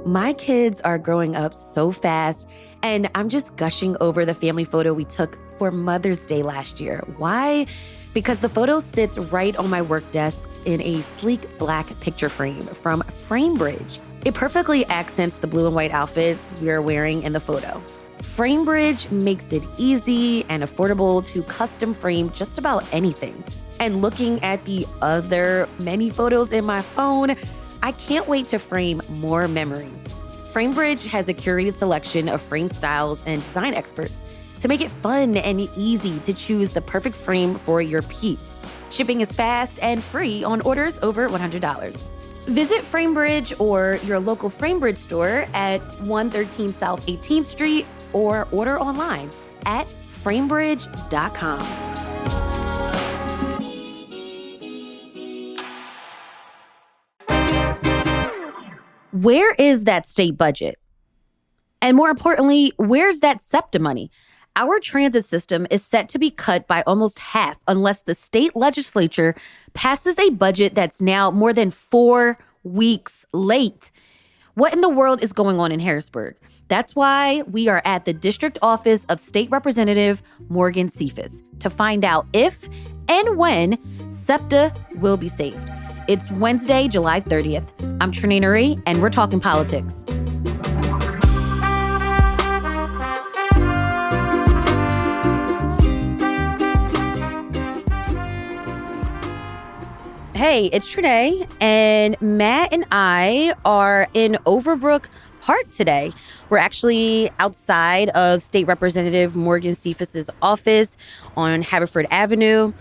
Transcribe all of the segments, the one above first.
My kids are growing up so fast, and I'm just gushing over the family photo we took for Mother's Day last year. Why? Because the photo sits right on my work desk in a sleek black picture frame from FrameBridge. It perfectly accents the blue and white outfits we're wearing in the photo. FrameBridge makes it easy and affordable to custom frame just about anything. And looking at the other many photos in my phone, I can't wait to frame more memories. FrameBridge has a curated selection of frame styles and design experts to make it fun and easy to choose the perfect frame for your piece. Shipping is fast and free on orders over $100. Visit FrameBridge or your local FrameBridge store at 113 South 18th Street or order online at framebridge.com. Where is that state budget? And more importantly, where's that SEPTA money? Our transit system is set to be cut by almost half unless the state legislature passes a budget that's now more than 4 weeks late. What in the world is going on in Harrisburg? That's why we are at the district office of State Representative Morgan Cephas to find out if and when SEPTA will be saved. It's Wednesday, July 30th. I'm Trenae Nuri, and we're talking politics. Hey, it's Trenae, and Matt and I are in Overbrook Park today. We're actually outside of State Representative Morgan Cephas's office on Haverford Avenue.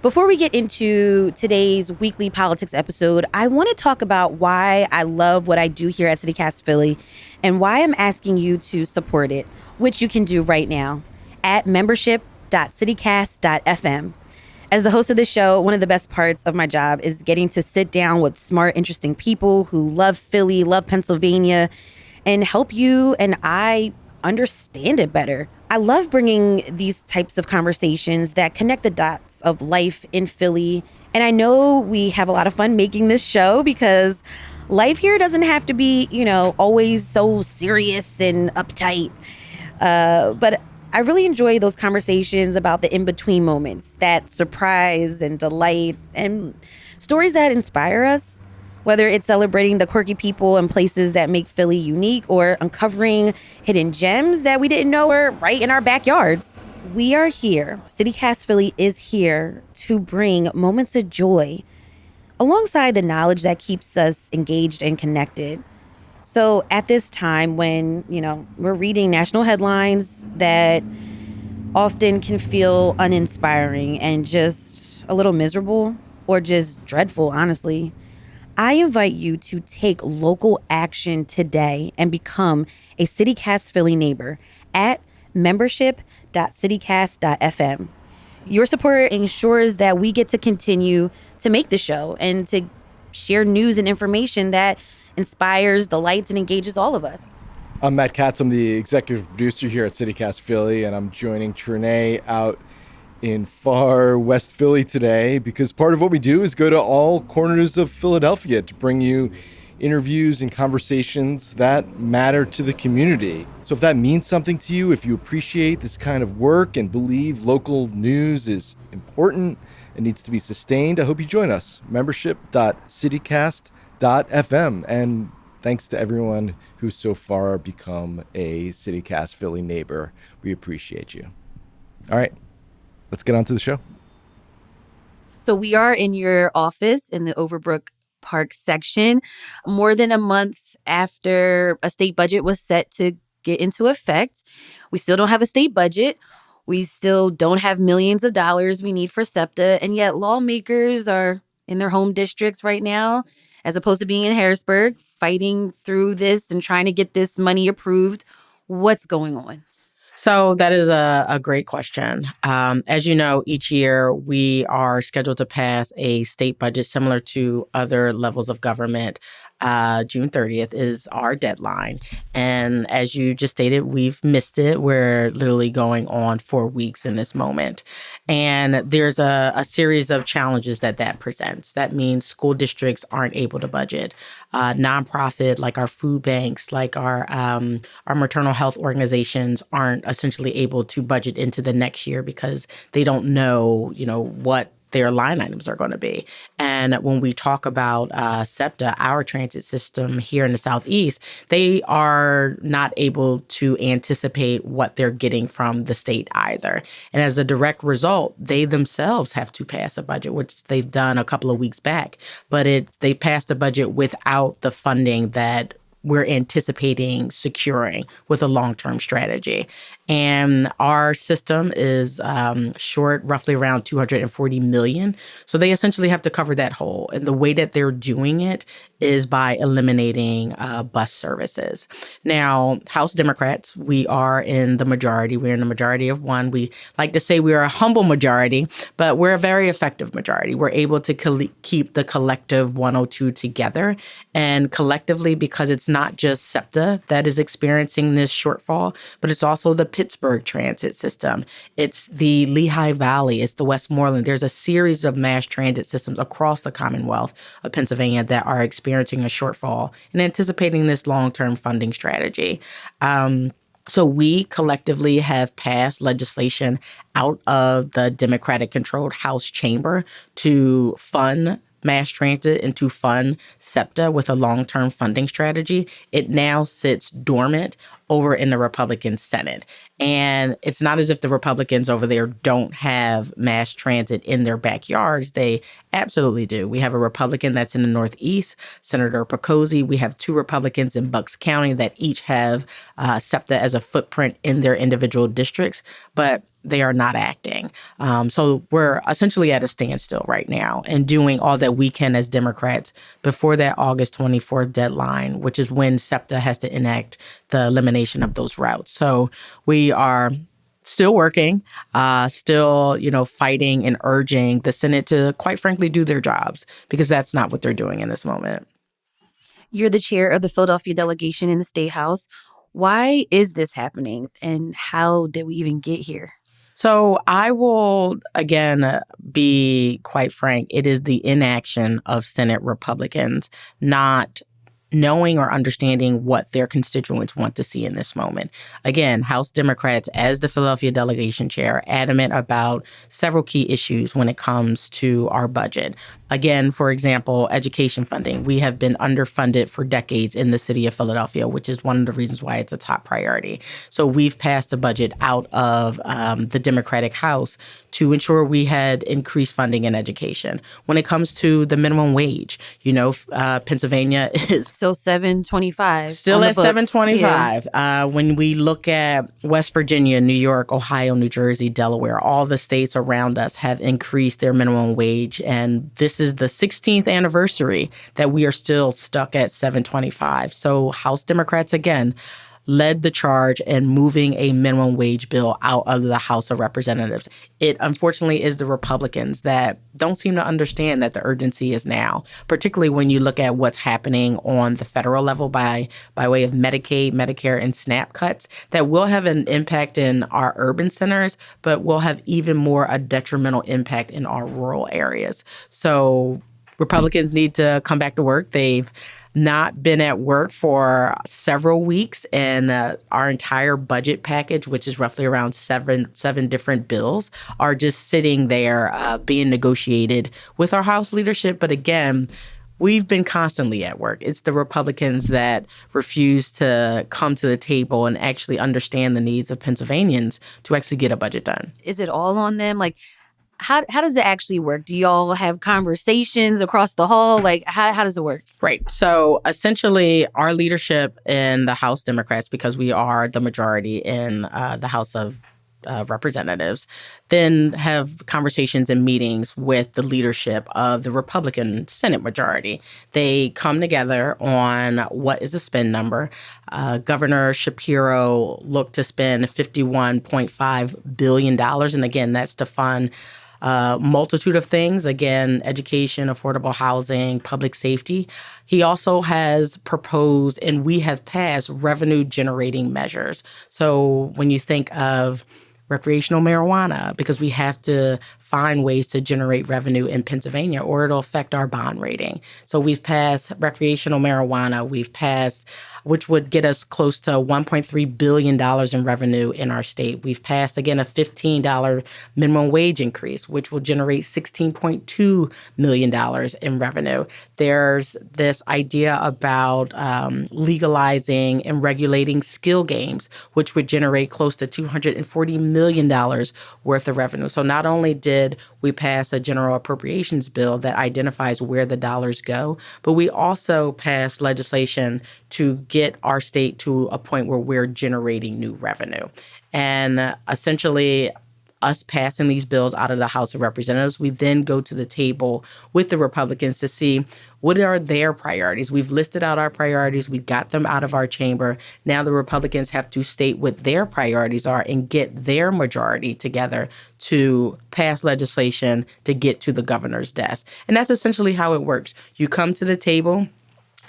Before we get into today's weekly politics episode, I want to talk about why I love what I do here at CityCast Philly and why I'm asking you to support it, which you can do right now at membership.citycast.fm. As the host of this show, one of the best parts of my job is getting to sit down with smart, interesting people who love Philly, love Pennsylvania, and help you and I understand it better. I love bringing these types of conversations that connect the dots of life in Philly. And I know we have a lot of fun making this show because life here doesn't have to be, always so serious and uptight. But I really enjoy those conversations about the in-between moments, that surprise and delight and stories that inspire us. Whether it's celebrating the quirky people and places that make Philly unique or uncovering hidden gems that we didn't know were right in our backyards. We are here. CityCast Philly is here to bring moments of joy alongside the knowledge that keeps us engaged and connected. So at this time when, we're reading national headlines that often can feel uninspiring and just a little miserable or just dreadful, honestly, I invite you to take local action today and become a CityCast Philly neighbor at membership.citycast.fm. Your support ensures that we get to continue to make the show and to share news and information that inspires, delights, and engages all of us. I'm Matt Katz. I'm the executive producer here at CityCast Philly, and I'm joining Trenae out in far West Philly today because part of what we do is go to all corners of Philadelphia to bring you interviews and conversations that matter to the community. So if that means something to you, if you appreciate this kind of work and believe local news is important and needs to be sustained, I hope you join us. Membership.citycast.fm. And thanks to everyone who's so far become a CityCast Philly neighbor. We appreciate you. All right. Let's get on to the show. So we are in your office in the Overbrook Park section, more than a month after a state budget was set to get into effect. We still don't have a state budget. We still don't have millions of dollars we need for SEPTA. And yet lawmakers are in their home districts right now, as opposed to being in Harrisburg, fighting through this and trying to get this money approved. What's going on? So that is a great question. As you know, each year we are scheduled to pass a state budget similar to other levels of government. June 30th is our deadline. And as you just stated, we've missed it. We're literally going on 4 weeks in this moment. And there's a series of challenges that presents. That means school districts aren't able to budget. Nonprofit, like our food banks, like our maternal health organizations aren't essentially able to budget into the next year because they don't know, what their line items are going to be. And when we talk about SEPTA, our transit system here in the Southeast, they are not able to anticipate what they're getting from the state either. And as a direct result, they themselves have to pass a budget, which they've done a couple of weeks back. But they passed a budget without the funding that we're anticipating securing with a long-term strategy. And our system is short roughly around $240 million. So they essentially have to cover that hole. And the way that they're doing it is by eliminating bus services. Now, House Democrats, we are in the majority. We're in the majority of one. We like to say we're a humble majority, but we're a very effective majority. We're able to keep the collective 102 together. And collectively, because it's not just SEPTA that is experiencing this shortfall, but it's also the Pittsburgh transit system. It's the Lehigh Valley. It's the Westmoreland. There's a series of mass transit systems across the Commonwealth of Pennsylvania that are experiencing a shortfall and anticipating this long-term funding strategy. So we collectively have passed legislation out of the Democratic-controlled House chamber to fund mass transit and to fund SEPTA with a long-term funding strategy. It now sits dormant over in the Republican Senate. And it's not as if the Republicans over there don't have mass transit in their backyards. They absolutely do. We have a Republican that's in the Northeast, Senator Picozzi. We have 2 Republicans in Bucks County that each have SEPTA as a footprint in their individual districts, but they are not acting. So we're essentially at a standstill right now and doing all that we can as Democrats before that August 24th deadline, which is when SEPTA has to enact the elimination of those routes. So we are still working, still, fighting and urging the Senate to, quite frankly, do their jobs, because that's not what they're doing in this moment. You're the chair of the Philadelphia delegation in the State House. Why is this happening, and how did we even get here? So I will, again, be quite frank. It is the inaction of Senate Republicans not knowing or understanding what their constituents want to see in this moment. Again, House Democrats, as the Philadelphia delegation chair, adamant about several key issues when it comes to our budget. Again, for example, education funding. We have been underfunded for decades in the city of Philadelphia, which is one of the reasons why it's a top priority. So we've passed a budget out of the Democratic House to ensure we had increased funding in education. When it comes to the minimum wage, Pennsylvania is still $7.25. Still at $7.25. Yeah. When we look at West Virginia, New York, Ohio, New Jersey, Delaware, all the states around us have increased their minimum wage. And this is the 16th anniversary that we are still stuck at $7.25. So House Democrats, again, led the charge in moving a minimum wage bill out of the House of Representatives. It unfortunately is the Republicans that don't seem to understand that the urgency is now, particularly when you look at what's happening on the federal level by way of Medicaid, Medicare, and SNAP cuts that will have an impact in our urban centers, but will have even more a detrimental impact in our rural areas. So Republicans need to come back to work. They've not been at work for several weeks, and our entire budget package, which is roughly around seven different bills, are just sitting there being negotiated with our House leadership. But again, we've been constantly at work. It's the Republicans that refuse to come to the table and actually understand the needs of Pennsylvanians to actually get a budget done. Is it all on them? How does it actually work? Do y'all have conversations across the hall? How does it work? Right. So essentially, our leadership in the House Democrats, because we are the majority in the House of Representatives, then have conversations and meetings with the leadership of the Republican Senate majority. They come together on what is the spend number. Governor Shapiro looked to spend $51.5 billion. And again, that's to fund multitude of things. Again, education, affordable housing, public safety. He also has proposed, and we have passed, revenue generating measures. So when you think of recreational marijuana, because we have to find ways to generate revenue in Pennsylvania or it'll affect our bond rating. So we've passed recreational marijuana, we've passed, which would get us close to $1.3 billion in revenue in our state. We've passed, again, a $15 minimum wage increase, which will generate $16.2 million in revenue. There's this idea about legalizing and regulating skill games, which would generate close to $240 million worth of revenue. So not only did we pass a general appropriations bill that identifies where the dollars go, but we also passed legislation to get our state to a point where we're generating new revenue. And essentially, us passing these bills out of the House of Representatives, we then go to the table with the Republicans to see what are their priorities. We've listed out our priorities. We got them out of our chamber. Now the Republicans have to state what their priorities are and get their majority together to pass legislation to get to the governor's desk. And that's essentially how it works. You come to the table.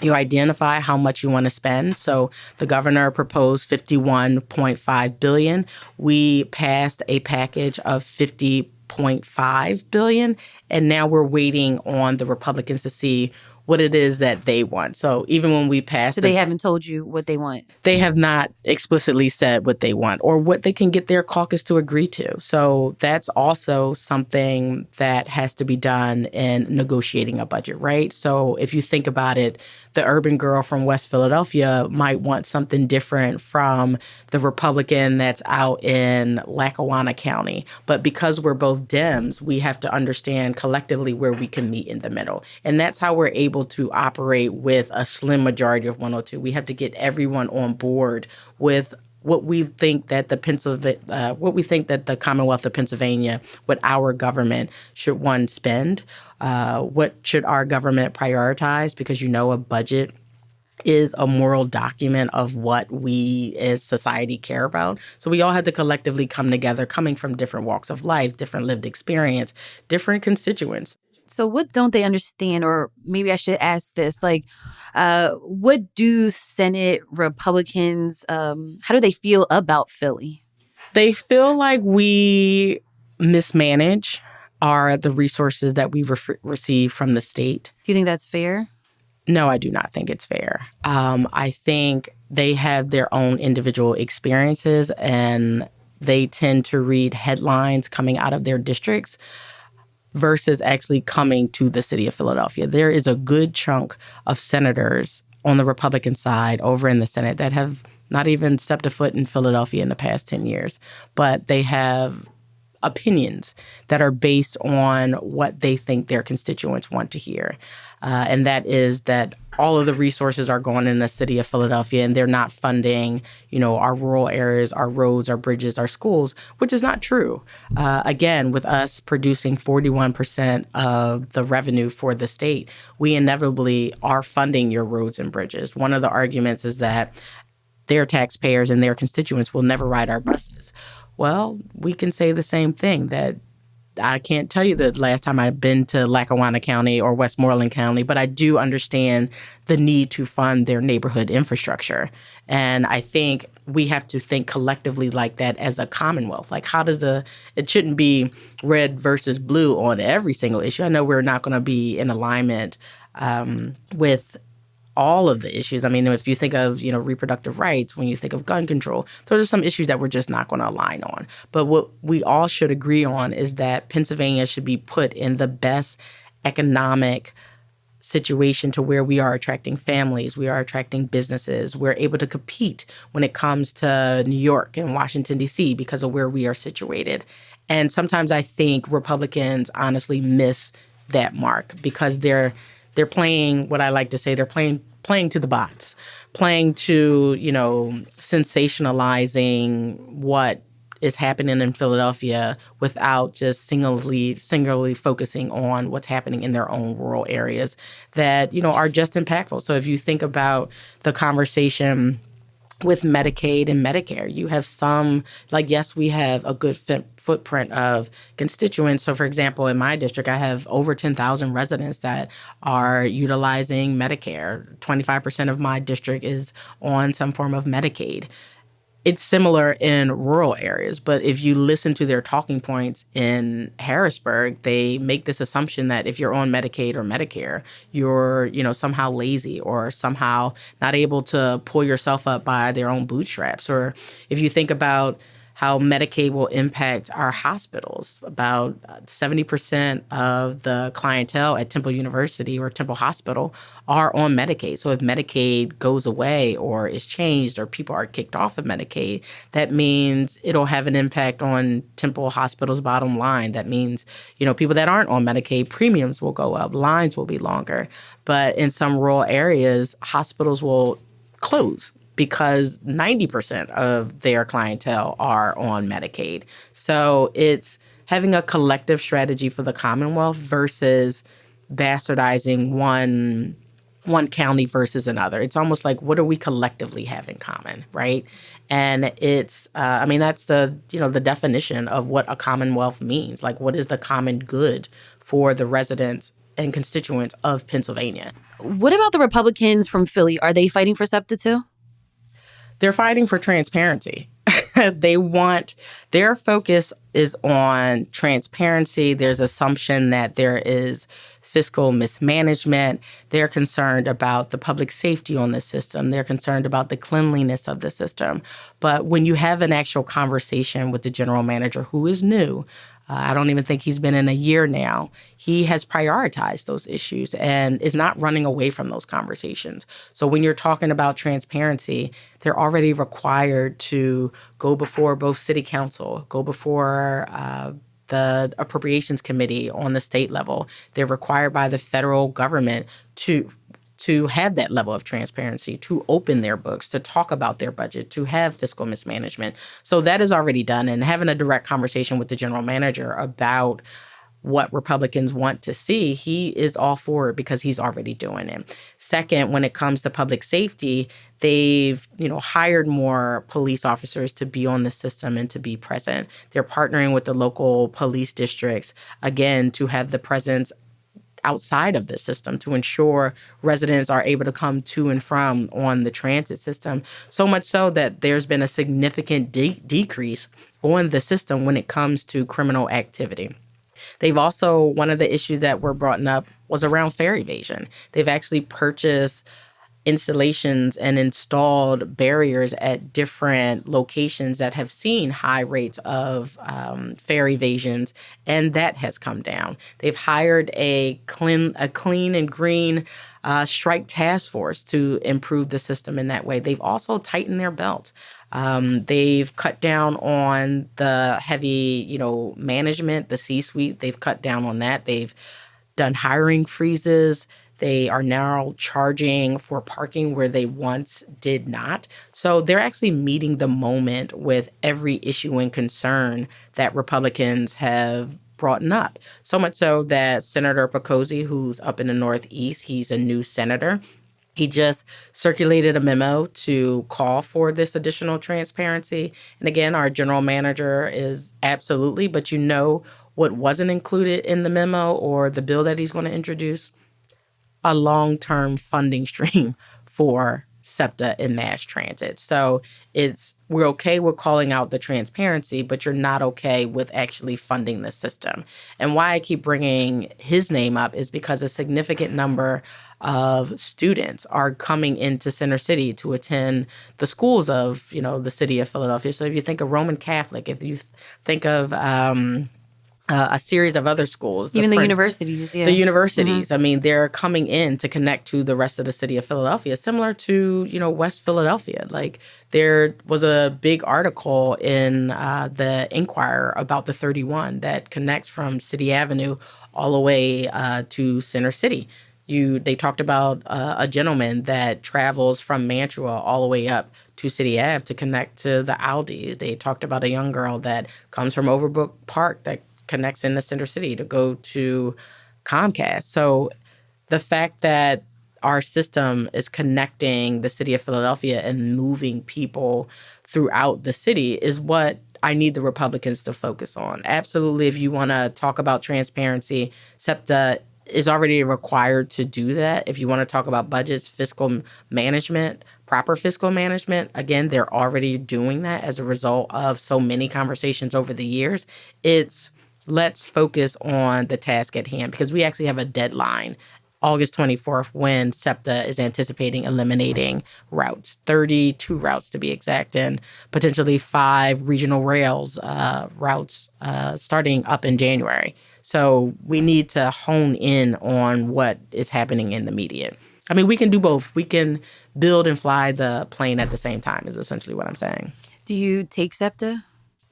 You identify how much you want to spend. So the governor proposed $51.5 billion. We passed a package of $50.5 billion, and now we're waiting on the Republicans to see what it is that they want. So even when we passed, So they haven't told you what they want. they have not explicitly said what they want or what they can get their caucus to agree to. So that's also something that has to be done in negotiating a budget, right? So if you think about it, the urban girl from West Philadelphia might want something different from the Republican that's out in Lackawanna County. But because we're both Dems, we have to understand collectively where we can meet in the middle. And that's how we're able to operate with a slim majority of 102. We have to get everyone on board with what we think that the Commonwealth of Pennsylvania, what our government should one spend, what should our government prioritize, because a budget is a moral document of what we as society care about. So we all had to collectively come together, coming from different walks of life, different lived experience, different constituents. So what don't they understand? Or maybe I should ask this, what do Senate Republicans, how do they feel about Philly? They feel like we mismanage the resources that we receive from the state. Do you think that's fair? No, I do not think it's fair. I think they have their own individual experiences and they tend to read headlines coming out of their districts versus actually coming to the city of Philadelphia. There is a good chunk of senators on the Republican side over in the Senate that have not even stepped a foot in Philadelphia in the past 10 years, but they have opinions that are based on what they think their constituents want to hear. And that is that all of the resources are going in the city of Philadelphia and they're not funding, our rural areas, our roads, our bridges, our schools, which is not true. Again, with us producing 41% of the revenue for the state, we inevitably are funding your roads and bridges. One of the arguments is that their taxpayers and their constituents will never ride our buses. Well, we can say the same thing, that I can't tell you the last time I've been to Lackawanna County or Westmoreland County, but I do understand the need to fund their neighborhood infrastructure. And I think we have to think collectively like that as a Commonwealth. Like, it shouldn't be red versus blue on every single issue. I know we're not going to be in alignment with all of the issues. I mean, if you think of, reproductive rights, when you think of gun control, those are some issues that we're just not going to align on. But what we all should agree on is that Pennsylvania should be put in the best economic situation to where we are attracting families, we are attracting businesses, we're able to compete when it comes to New York and Washington, D.C. because of where we are situated. And sometimes I think Republicans honestly miss that mark because they're playing what I like to say, they're playing to the bots, playing to, sensationalizing what is happening in Philadelphia without just singularly focusing on what's happening in their own rural areas that, are just impactful. So if you think about the conversation with Medicaid and Medicare. You have some, like, yes, we have a good footprint of constituents. So, for example, in my district, I have over 10,000 residents that are utilizing Medicare. 25% of my district is on some form of Medicaid. It's similar in rural areas, but if you listen to their talking points in Harrisburg, they make this assumption that if you're on Medicaid or Medicare, you're, somehow lazy or somehow not able to pull yourself up by their own bootstraps. Or if you think about how Medicaid will impact our hospitals. About 70% of the clientele at Temple University or Temple Hospital are on Medicaid. So if Medicaid goes away or is changed or people are kicked off of Medicaid, that means it'll have an impact on Temple Hospital's bottom line. That means, people that aren't on Medicaid, premiums will go up, lines will be longer. But in some rural areas, hospitals will close because 90% of their clientele are on Medicaid. So it's having a collective strategy for the Commonwealth versus bastardizing one county versus another. It's almost like, what do we collectively have in common, right? And it's, that's the definition of what a Commonwealth means. Like, what is the common good for the residents and constituents of Pennsylvania? What about the Republicans from Philly? Are they fighting for SEPTA too? They're fighting for transparency. Their focus is on transparency. There's assumption that there is fiscal mismanagement. They're concerned about the public safety on the system. They're concerned about the cleanliness of the system. But when you have an actual conversation with the general manager, who is new, I don't even think he's been in a year now. He has prioritized those issues and is not running away from those conversations. So when you're talking about transparency, they're already required to go before both city council, go before the appropriations committee on the state level. They're required by the federal government to have that level of transparency, to open their books, to talk about their budget, to have fiscal mismanagement. So that is already done. And having a direct conversation with the general manager about what Republicans want to see, he is all for it because he's already doing it. Second, when it comes to public safety, they've, hired more police officers to be on the system and to be present. They're partnering with the local police districts, again, to have the presence outside of the system to ensure residents are able to come to and from on the transit system. So much so that there's been a significant decrease on the system when it comes to criminal activity. They've also, one of the issues that were brought up was around fare evasion. They've actually purchased installations and installed barriers at different locations that have seen high rates of fare evasions, and that has come down. They've hired a clean and green strike task force to improve the system in that way. They've also tightened their belt. They've cut down on the heavy, management, the C-suite. They've cut down on that. They've done hiring freezes. They are now charging for parking where they once did not. So they're actually meeting the moment with every issue and concern that Republicans have brought up. So much so that Senator Pecosi, who's up in the Northeast, he's a new senator. He just circulated a memo to call for this additional transparency. And again, our general manager is absolutely, but what wasn't included in the memo or the bill that he's going to introduce? A long-term funding stream for SEPTA and mass transit. So we're okay with calling out the transparency, but you're not okay with actually funding the system. And why I keep bringing his name up is because a significant number of students are coming into Center City to attend the schools of, the city of Philadelphia. So if you think of Roman Catholic, if you think of a series of other schools. Even the universities, yeah. The universities. Mm-hmm. I mean, they're coming in to connect to the rest of the city of Philadelphia, similar to, West Philadelphia. Like, there was a big article in the Inquirer about the 31 that connects from City Avenue all the way to Center City. They talked about a gentleman that travels from Mantua all the way up to City Ave to connect to the Aldis. They talked about a young girl that comes from Overbrook Park that connects in the Center City to go to Comcast. So the fact that our system is connecting the city of Philadelphia and moving people throughout the city is what I need the Republicans to focus on. Absolutely, if you want to talk about transparency, SEPTA is already required to do that. If you want to talk about budgets, fiscal management, proper fiscal management, again, they're already doing that as a result of so many conversations over the years. It's let's focus on the task at hand because we actually have a deadline, August 24th, when SEPTA is anticipating eliminating routes, 32 routes to be exact, and potentially 5 regional rails routes starting up in January. So we need to hone in on what is happening in the immediate. I mean, we can do both. We can build and fly the plane at the same time is essentially what I'm saying. Do you take SEPTA?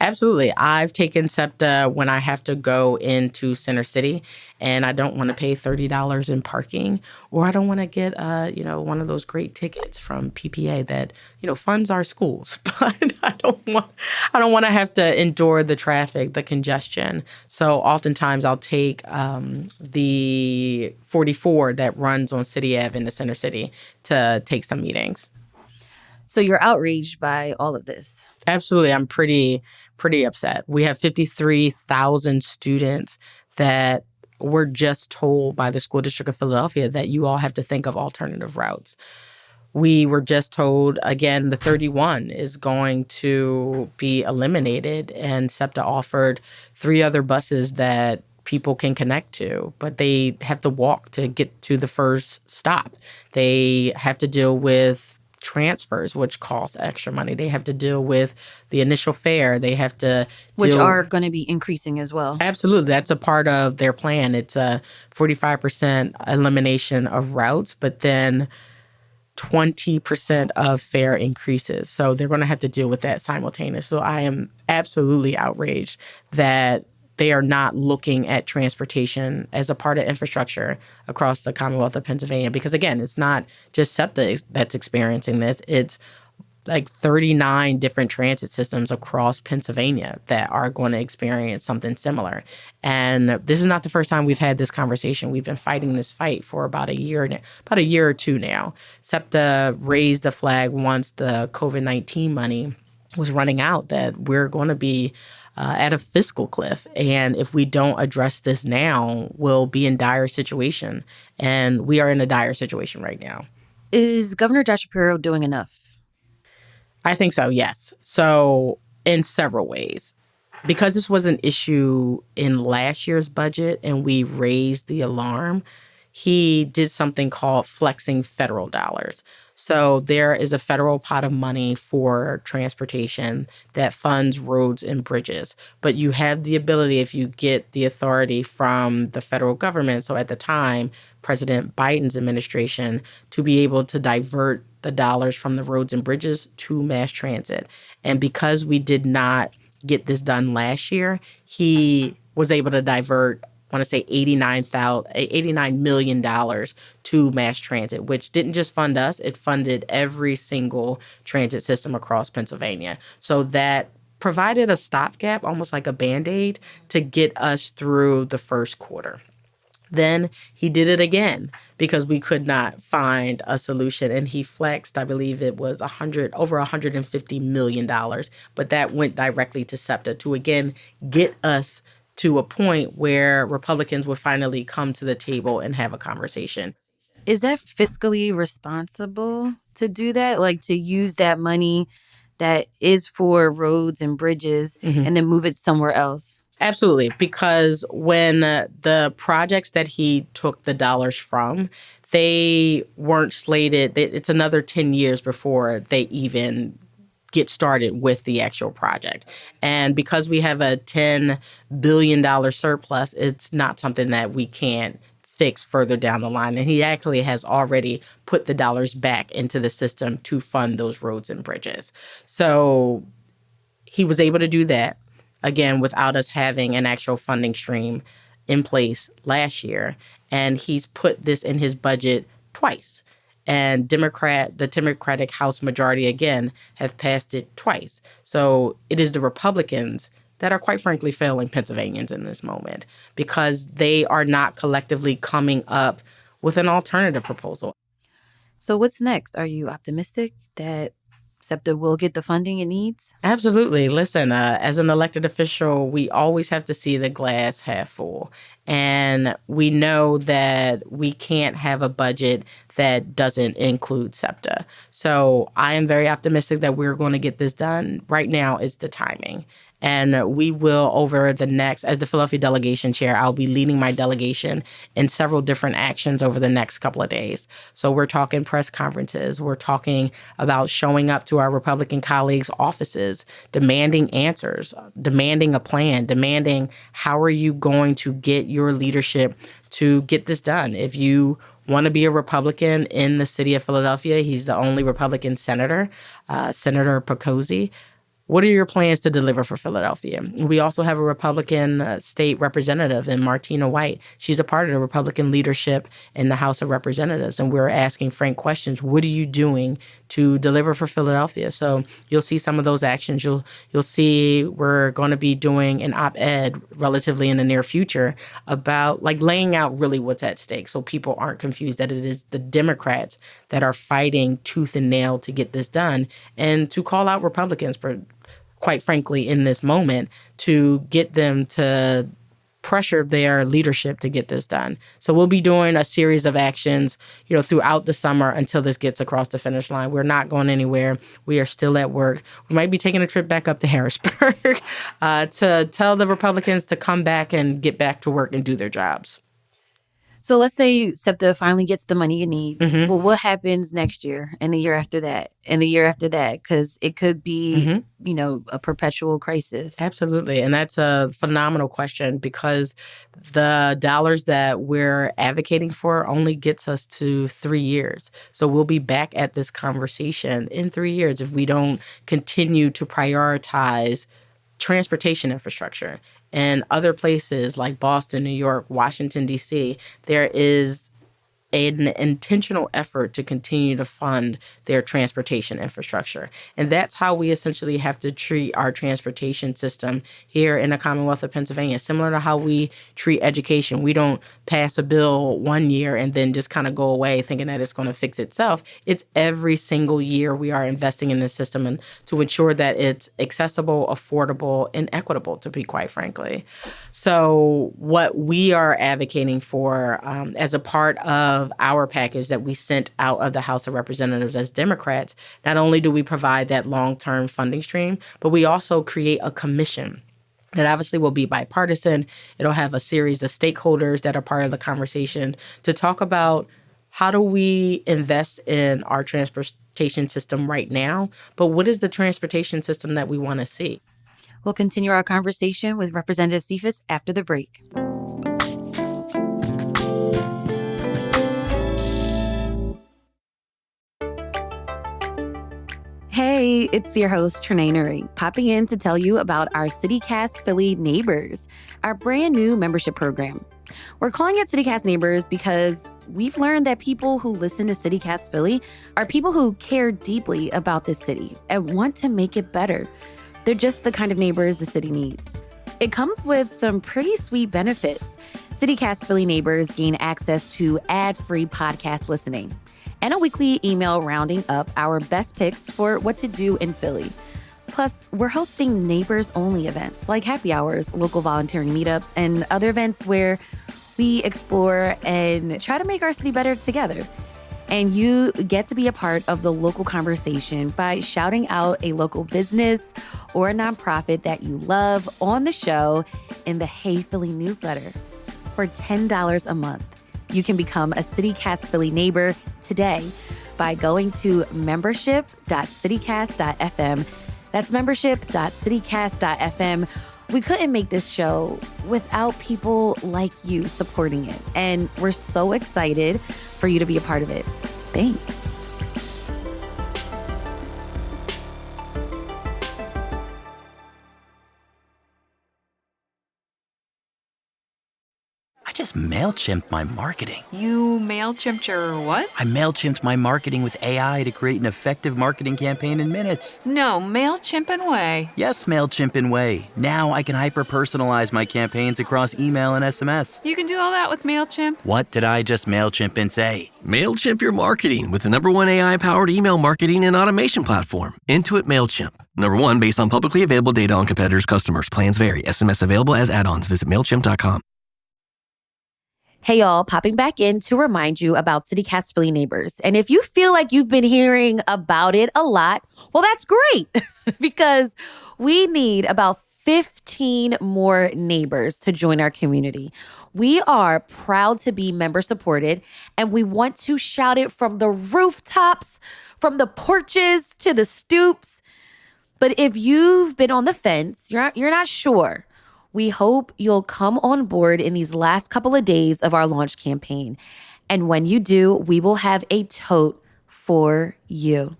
Absolutely. I've taken SEPTA when I have to go into Center City and I don't want to pay $30 in parking, or I don't want to get one of those great tickets from PPA that, funds our schools. But I don't want to have to endure the traffic, the congestion. So oftentimes I'll take the 44 that runs on City Ave in the Center City to take some meetings. So you're outraged by all of this? Absolutely. I'm pretty upset. We have 53,000 students that were just told by the School District of Philadelphia that you all have to think of alternative routes. We were just told, again, the 31 is going to be eliminated, and SEPTA offered 3 other buses that people can connect to, but they have to walk to get to the first stop. They have to deal with transfers, which costs extra money. They have to deal with the initial fare. They have to which are going to be increasing as well. Absolutely. That's a part of their plan. It's a 45% elimination of routes, but then 20% of fare increases. So they're going to have to deal with that simultaneously. So I am absolutely outraged that they are not looking at transportation as a part of infrastructure across the Commonwealth of Pennsylvania. Because again, it's not just SEPTA that's experiencing this. It's like 39 different transit systems across Pennsylvania that are going to experience something similar. And this is not the first time we've had this conversation. We've been fighting this fight for about a year or two now. SEPTA raised the flag once the COVID-19 money was running out that we're going to be at a fiscal cliff. And if we don't address this now, we'll be in dire situation. And we are in a dire situation right now. Is Governor Josh Shapiro doing enough? I think so, yes. So in several ways. Because this was an issue in last year's budget and we raised the alarm, he did something called flexing federal dollars. So there is a federal pot of money for transportation that funds roads and bridges. But you have the ability, if you get the authority from the federal government, so at the time, President Biden's administration, to be able to divert the dollars from the roads and bridges to mass transit. And because we did not get this done last year, he was able to divert, I want to say $89 million to mass transit, which didn't just fund us, it funded every single transit system across Pennsylvania. So that provided a stopgap, almost like a Band-Aid, to get us through the first quarter. Then he did it again because we could not find a solution. And he flexed, I believe it was over $150 million. But that went directly to SEPTA to, again, get us to a point where Republicans would finally come to the table and have a conversation. Is that fiscally responsible to do that? Like to use that money that is for roads and bridges and then move it somewhere else? Absolutely, because when the projects that he took the dollars from, they weren't slated. It's another 10 years before they even get started with the actual project. And because we have a $10 billion surplus, it's not something that we can't fix further down the line. And he actually has already put the dollars back into the system to fund those roads and bridges. So he was able to do that. Again, without us having an actual funding stream in place last year. And he's put this in his budget twice. And the Democratic House majority, again, have passed it twice. So it is the Republicans that are, quite frankly, failing Pennsylvanians in this moment because they are not collectively coming up with an alternative proposal. So what's next? Are you optimistic that SEPTA will get the funding it needs? Absolutely. Listen, as an elected official, we always have to see the glass half full. And we know that we can't have a budget that doesn't include SEPTA. So I am very optimistic that we're going to get this done. Right now is the timing. And we will, over the next, as the Philadelphia delegation chair, I'll be leading my delegation in several different actions over the next couple of days. So we're talking press conferences. We're talking about showing up to our Republican colleagues' offices, demanding answers, demanding a plan, demanding how are you going to get your leadership to get this done. If you want to be a Republican in the city of Philadelphia, he's the only Republican senator, Senator Pocosi. What are your plans to deliver for Philadelphia? We also have a Republican state representative in Martina White. She's a part of the Republican leadership in the House of Representatives, and we're asking frank questions. What are you doing to deliver for Philadelphia? So you'll see some of those actions. You'll see we're going to be doing an op-ed relatively in the near future about like laying out really what's at stake, so people aren't confused that it is the Democrats that are fighting tooth and nail to get this done, and to call out Republicans for, quite frankly, in this moment, to get them to pressure their leadership to get this done. So we'll be doing a series of actions, throughout the summer until this gets across the finish line. We're not going anywhere. We are still at work. We might be taking a trip back up to Harrisburg to tell the Republicans to come back and get back to work and do their jobs. So let's say SEPTA finally gets the money it needs. Mm-hmm. Well, what happens next year and the year after that and the year after that? Because it could be, a perpetual crisis. Absolutely. And that's a phenomenal question, because the dollars that we're advocating for only gets us to 3 years. So we'll be back at this conversation in 3 years if we don't continue to prioritize transportation infrastructure. In other places like Boston, New York, Washington, D.C., there is an intentional effort to continue to fund their transportation infrastructure. And that's how we essentially have to treat our transportation system here in the Commonwealth of Pennsylvania, similar to how we treat education. We don't pass a bill one year and then just kind of go away thinking that it's going to fix itself. It's every single year we are investing in the system and to ensure that it's accessible, affordable, and equitable, to be quite frankly. So what we are advocating for as a part of our package that we sent out of the House of Representatives as Democrats, not only do we provide that long-term funding stream, but we also create a commission that obviously will be bipartisan. It'll have a series of stakeholders that are part of the conversation to talk about how do we invest in our transportation system right now, but what is the transportation system that we want to see? We'll continue our conversation with Representative Cephas after the break. Hey, it's your host, Trenae Nuri, popping in to tell you about our CityCast Philly Neighbors, our brand new membership program. We're calling it CityCast Neighbors because we've learned that people who listen to CityCast Philly are people who care deeply about this city and want to make it better. They're just the kind of neighbors the city needs. It comes with some pretty sweet benefits. CityCast Philly Neighbors gain access to ad-free podcast listening and a weekly email rounding up our best picks for what to do in Philly. Plus, we're hosting neighbors-only events like happy hours, local volunteering meetups, and other events where we explore and try to make our city better together. And you get to be a part of the local conversation by shouting out a local business or a nonprofit that you love on the show in the Hey Philly newsletter. For $10 a month, you can become a CityCast Philly neighbor today by going to membership.citycast.fm. That's membership.citycast.fm. We couldn't make this show without people like you supporting it, and we're so excited for you to be a part of it. Thanks. I just MailChimped my marketing. You MailChimped your what? I MailChimped my marketing with AI to create an effective marketing campaign in minutes. No, MailChimp and Way. Yes, MailChimp and Way. Now I can hyper-personalize my campaigns across email and SMS. You can do all that with MailChimp? What did I just MailChimp and say? MailChimp your marketing with the #1 AI-powered email marketing and automation platform, Intuit MailChimp. #1 based on publicly available data on competitors' customers. Plans vary. SMS available as add-ons. Visit MailChimp.com. Hey y'all, popping back in to remind you about CityCast Philly Neighbors. And if you feel like you've been hearing about it a lot, well, that's great because we need about 15 more neighbors to join our community. We are proud to be member supported and we want to shout it from the rooftops, from the porches to the stoops. But if you've been on the fence, you're not sure, we hope you'll come on board in these last couple of days of our launch campaign. And when you do, we will have a tote for you.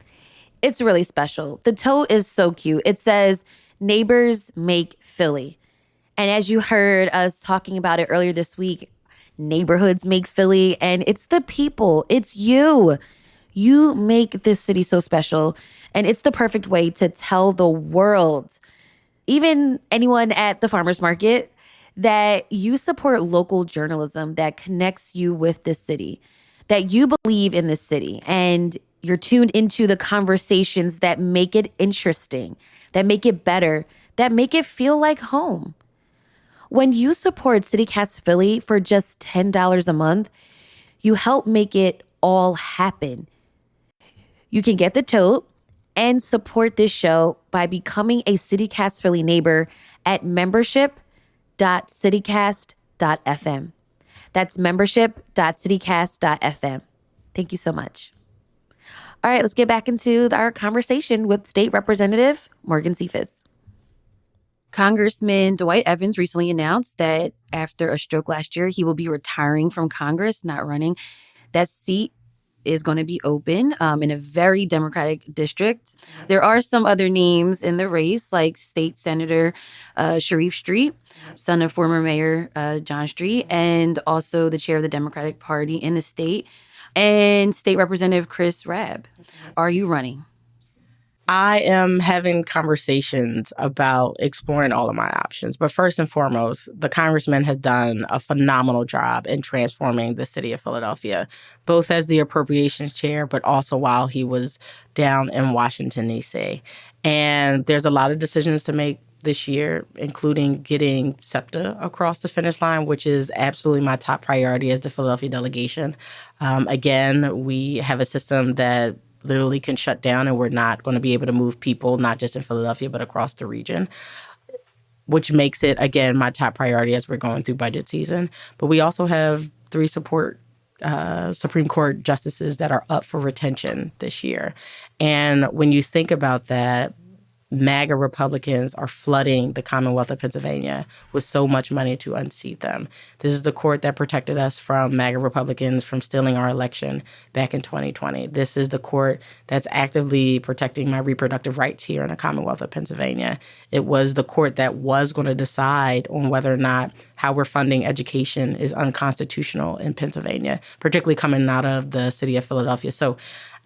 It's really special. The tote is so cute. It says, "Neighbors make Philly." And as you heard us talking about it earlier this week, neighborhoods make Philly, and it's the people. It's you. You make this city so special. And it's the perfect way to tell the world, even anyone at the farmer's market, that you support local journalism that connects you with this city, that you believe in this city, and you're tuned into the conversations that make it interesting, that make it better, that make it feel like home. When you support CityCast Philly for just $10 a month, you help make it all happen. You can get the tote and support this show by becoming a CityCast Philly neighbor at membership.citycast.fm. That's membership.citycast.fm. Thank you so much. All right, let's get back into our conversation with State Representative Morgan Cephas. Congressman Dwight Evans recently announced that after a stroke last year, he will be retiring from Congress, not running. That seat is going to be open in a very Democratic district. There are some other names in the race, like State Senator Sharif Street, son of former Mayor John Street, and also the chair of the Democratic Party in the state, and State Representative Chris Rabb. Are you running? I am having conversations about exploring all of my options. But first and foremost, the congressman has done a phenomenal job in transforming the city of Philadelphia, both as the appropriations chair, but also while he was down in Washington, D.C. And there's a lot of decisions to make this year, including getting SEPTA across the finish line, which is absolutely my top priority as the Philadelphia delegation. Again, we have a system that literally can shut down, and we're not going to be able to move people, not just in Philadelphia, but across the region, which makes it, again, my top priority as we're going through budget season. But we also have 3 Supreme Court justices that are up for retention this year. And when you think about that, MAGA Republicans are flooding the Commonwealth of Pennsylvania with so much money to unseat them. This is the court that protected us from MAGA Republicans from stealing our election back in 2020. This is the court that's actively protecting my reproductive rights here in the Commonwealth of Pennsylvania. It was the court that was going to decide on whether or not how we're funding education is unconstitutional in Pennsylvania, particularly coming out of the city of Philadelphia. So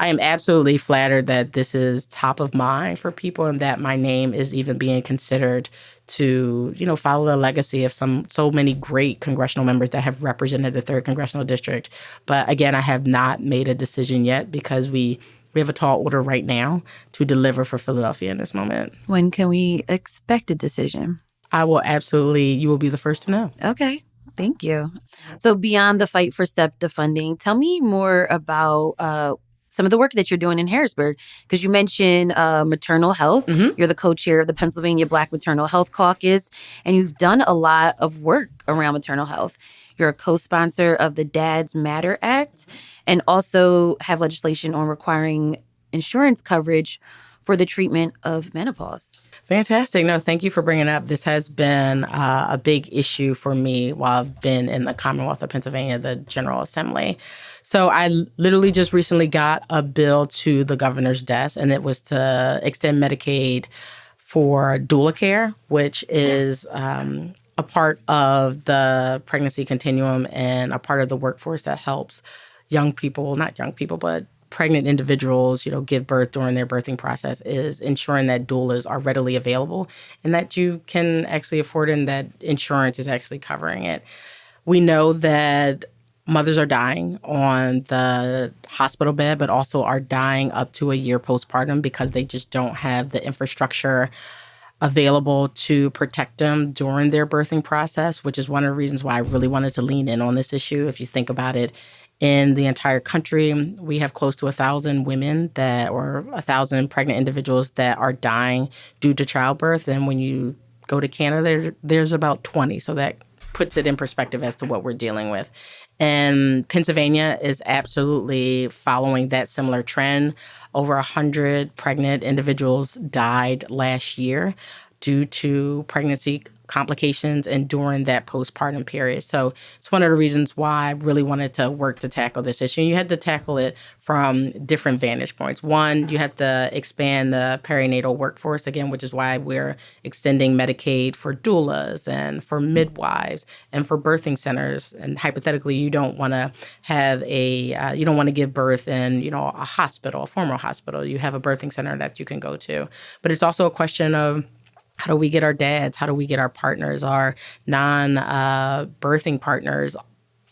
I am absolutely flattered that this is top of mind for people and that my name is even being considered to, follow the legacy of so many great congressional members that have represented the 3rd Congressional District. But again, I have not made a decision yet because we have a tall order right now to deliver for Philadelphia in this moment. When can we expect a decision? You will be the first to know. Okay. Thank you. So beyond the fight for SEPTA funding, tell me more about some of the work that you're doing in Harrisburg, because you mentioned maternal health. Mm-hmm. You're the co-chair of the Pennsylvania Black Maternal Health Caucus, and you've done a lot of work around maternal health. You're a co-sponsor of the Dads Matter Act and also have legislation on requiring insurance coverage for the treatment of menopause. Fantastic. No, thank you for bringing it up. This has been a big issue for me while I've been in the Commonwealth of Pennsylvania, the General Assembly. So I literally just recently got a bill to the governor's desk, and it was to extend Medicaid for doula care, which is a part of the pregnancy continuum and a part of the workforce that helps young people, not young people, but pregnant individuals, give birth during their birthing process is ensuring that doulas are readily available and that you can actually afford it and that insurance is actually covering it. We know that mothers are dying on the hospital bed, but also are dying up to a year postpartum because they just don't have the infrastructure available to protect them during their birthing process, which is one of the reasons why I really wanted to lean in on this issue. If you think about it, in the entire country, we have close to 1,000 women or 1,000 pregnant individuals that are dying due to childbirth. And when you go to Canada, there's about 20. So that puts it in perspective as to what we're dealing with. And Pennsylvania is absolutely following that similar trend. Over 100 pregnant individuals died last year due to pregnancy complications and during that postpartum period. So it's one of the reasons why I really wanted to work to tackle this issue. And you had to tackle it from different vantage points. One, you had to expand the perinatal workforce, again, which is why we're extending Medicaid for doulas and for midwives and for birthing centers. And hypothetically, you don't want to have you don't want to give birth in, a hospital, a formal hospital. You have a birthing center that you can go to. But it's also a question of, how do we get our dads? How do we get our partners, our non-birthing partners,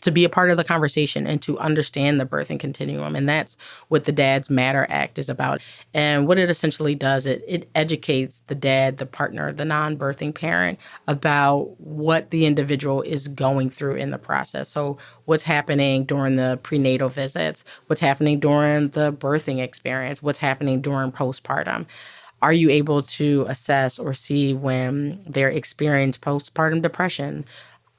to be a part of the conversation and to understand the birthing continuum? And that's what the Dads Matter Act is about. And what it essentially does, it educates the dad, the partner, the non-birthing parent about what the individual is going through in the process. So what's happening during the prenatal visits, what's happening during the birthing experience, what's happening during postpartum. Are you able to assess or see when they're experiencing postpartum depression?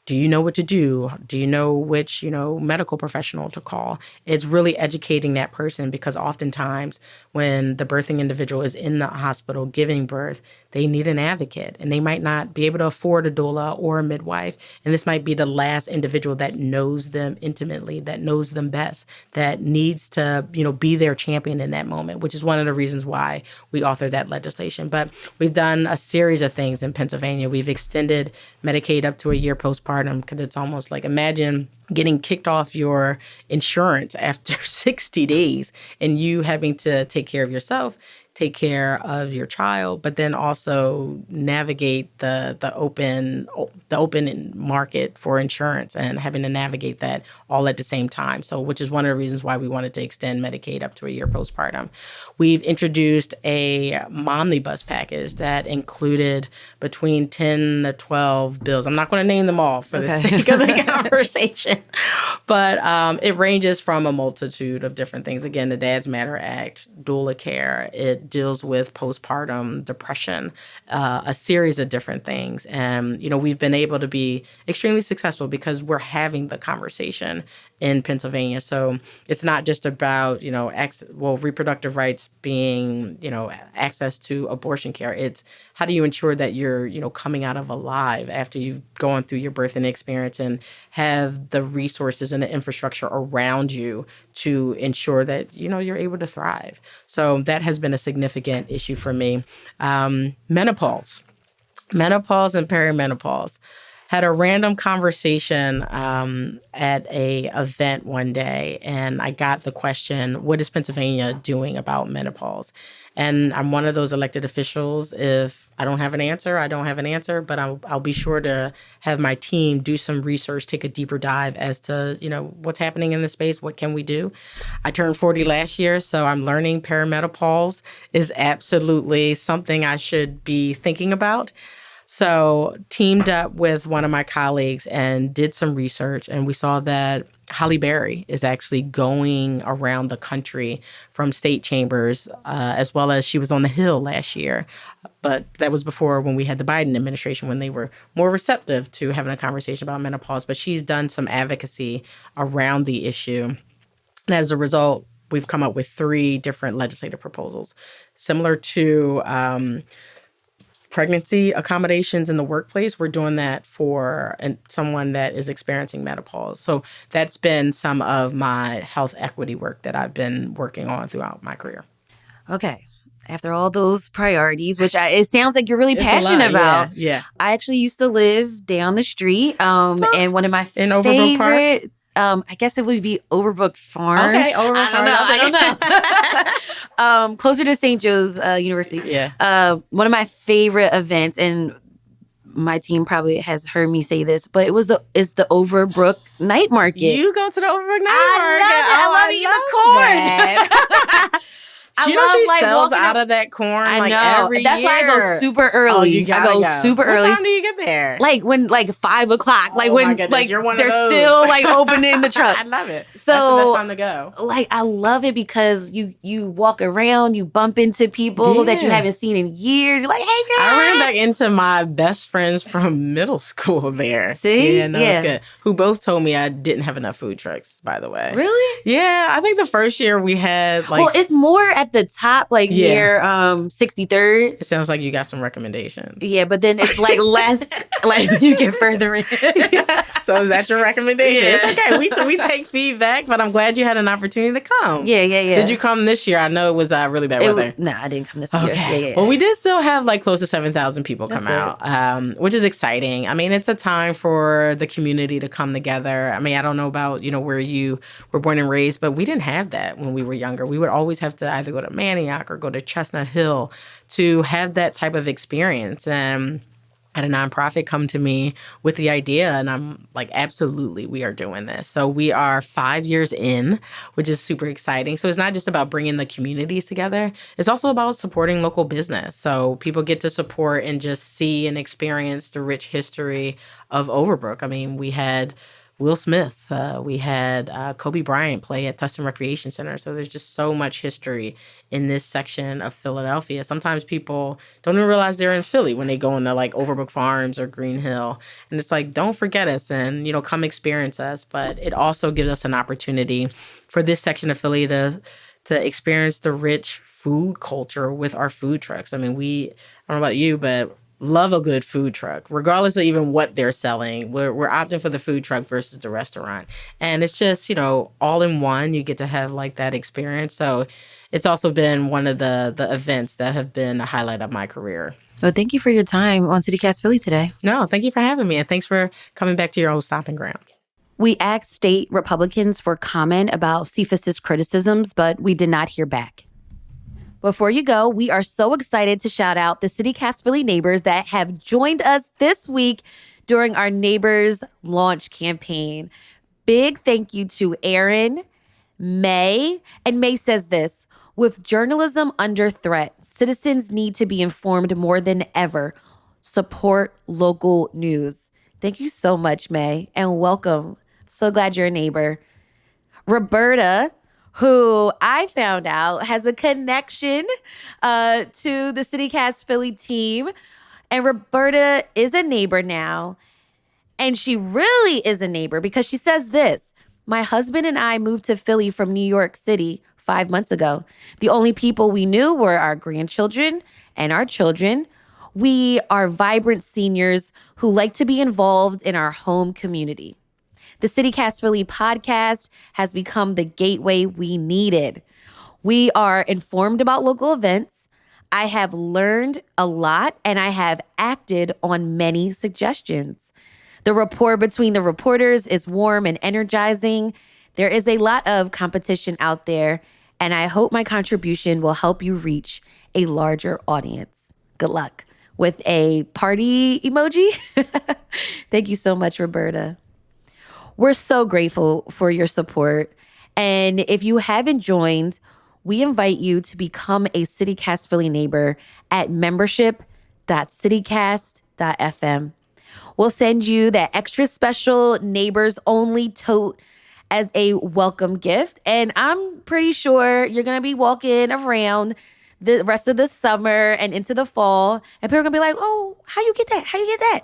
Do you know what to do? Do you know which, medical professional to call? It's really educating that person because oftentimes when the birthing individual is in the hospital giving birth, they need an advocate and they might not be able to afford a doula or a midwife. And this might be the last individual that knows them intimately, that knows them best, that needs to, be their champion in that moment, which is one of the reasons why we authored that legislation. But we've done a series of things in Pennsylvania. We've extended Medicaid up to a year postpartum because it's almost like, imagine getting kicked off your insurance after 60 days and you having to take care of yourself, take care of your child, but then also navigate the open market for insurance and having to navigate that all at the same time. So, which is one of the reasons why we wanted to extend Medicaid up to a year postpartum. We've introduced a momnibus package that included between 10 to 12 bills. I'm not going to name them all for the sake of the conversation, but it ranges from a multitude of different things. Again, the Dads Matter Act, doula care, it deals with postpartum depression, a series of different things. And, we've been able to be extremely successful because we're having the conversation in Pennsylvania. So it's not just about, reproductive rights being, access to abortion care. It's how do you ensure that you're, coming out of alive after you've gone through your birthing experience and have the resources and the infrastructure around you to ensure that, you're able to thrive. So that has been a significant issue for me. Menopause and perimenopause. Had a random conversation at a event one day, and I got the question, what is Pennsylvania doing about menopause? And I'm one of those elected officials. If I don't have an answer, I don't have an answer, but I'll be sure to have my team do some research, take a deeper dive as to, what's happening in the space, what can we do? I turned 40 last year, so I'm learning perimenopause is absolutely something I should be thinking about. So teamed up with one of my colleagues and did some research, and we saw that Holly Berry is actually going around the country from state chambers, as well as she was on the Hill last year. But that was before when we had the Biden administration, when they were more receptive to having a conversation about menopause. But she's done some advocacy around the issue. And as a result, we've come up with 3 different legislative proposals, similar to pregnancy accommodations in the workplace. We're doing that for someone that is experiencing menopause. So that's been some of my health equity work that I've been working on throughout my career. Okay. after all those priorities, which it sounds like you're really It's a passionate lot, about. Yeah. I actually used to live down the street, and one of my In Overbrook Park? favorite, I guess it would be Overbrook Farms. Okay, Overbrook I don't know. Closer to St. Joe's University. Yeah. One of my favorite events, and my team probably has heard me say this, but it's the Overbrook Night Market. You go to the Overbrook Night I love it. I love eating the corn. I You know she love, sells walking out of that corn I like know. every That's year. why I go super early. Oh, you gotta I go go super early. What time do you get there? Like 5 o'clock. Like Oh my when goodness, like you're one of they're those. still like opening the trucks. I love it. So that's the best time to go. like I love it because you walk around, you bump into people that you Yeah. haven't seen in years. You're like, hey girl. I ran back into my best friends from middle school there. See? Yeah, no, Yeah. it's good. Who both told me I didn't have enough food trucks, by the way. Really? Yeah, I think the first year we had like. Well, it's more at the top, like Yeah. near 63rd. It sounds like you got some recommendations. Yeah, but then it's like less like you get further in. So is that your recommendation? Yeah. It's okay. We take feedback, but I'm glad you had an opportunity to come. Yeah. Did you come this year? I know it was really bad weather. No, I didn't come this year. Okay. Yeah. Well, we did still have like close to 7,000 people That's come out, which is exciting. I mean, it's a time for the community to come together. I mean, I don't know about, where you were born and raised, but we didn't have that when we were younger. We would always have to either go to Manioc or go to Chestnut Hill to have that type of experience. And had a nonprofit come to me with the idea, and I'm like, absolutely, we are doing this. So we are 5 years in, which is super exciting. So it's not just about bringing the communities together. It's also about supporting local business. So people get to support and just see and experience the rich history of Overbrook. I mean, we had Will Smith. We had Kobe Bryant play at Tustin Recreation Center. So there's just so much history in this section of Philadelphia. Sometimes people don't even realize they're in Philly when they go into like Overbrook Farms or Green Hill. And it's like, don't forget us and, come experience us. But it also gives us an opportunity for this section of Philly to experience the rich food culture with our food trucks. I mean, I don't know about you, but love a good food truck, regardless of even what they're selling. We're opting for the food truck versus the restaurant. And it's just, all in one, you get to have like that experience. So it's also been one of the events that have been a highlight of my career. Well, thank you for your time on CityCast Philly today. No, thank you for having me. And thanks for coming back to your old stomping grounds. We asked state Republicans for comment about Cephas's criticisms, but we did not hear back. Before you go, we are so excited to shout out the CityCast Philly neighbors that have joined us this week during our Neighbors launch campaign. Big thank you to Aaron, May, and May says this: with journalism under threat, citizens need to be informed more than ever. Support local news. Thank you so much, May, and welcome. So glad you're a neighbor. Roberta, who I found out has a connection to the CityCast Philly team. And Roberta is a neighbor now. And she really is a neighbor because she says this: my husband and I moved to Philly from New York City 5 months ago. The only people we knew were our grandchildren and our children. We are vibrant seniors who like to be involved in our home community. The CityCast Philly podcast has become the gateway we needed. We are informed about local events. I have learned a lot, and I have acted on many suggestions. The rapport between the reporters is warm and energizing. There is a lot of competition out there, and I hope my contribution will help you reach a larger audience. Good luck. With a party emoji. Thank you so much, Roberta. We're so grateful for your support. And if you haven't joined, we invite you to become a CityCast Philly neighbor at membership.citycast.fm. We'll send you that extra special neighbors only tote as a welcome gift. And I'm pretty sure you're going to be walking around the rest of the summer and into the fall. And people are going to be like, oh, how you get that? How you get that?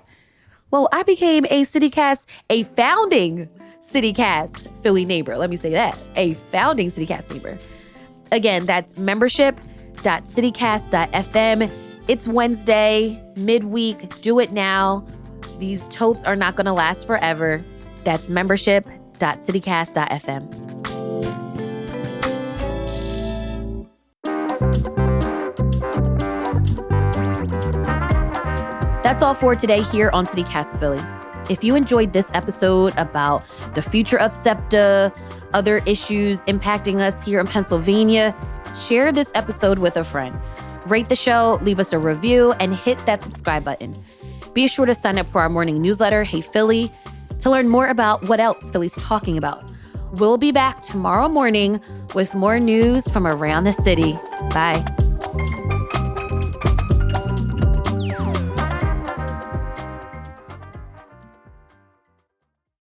Well, I became a founding CityCast Philly neighbor. Let me say that. A founding CityCast neighbor. Again, that's membership.citycast.fm. It's Wednesday, midweek. Do it now. These totes are not going to last forever. That's membership.citycast.fm. That's all for today here on CityCast Philly. If you enjoyed this episode about the future of SEPTA, other issues impacting us here in Pennsylvania, share this episode with a friend. Rate the show, leave us a review, and hit that subscribe button. Be sure to sign up for our morning newsletter, Hey Philly, to learn more about what else Philly's talking about. We'll be back tomorrow morning with more news from around the city. Bye.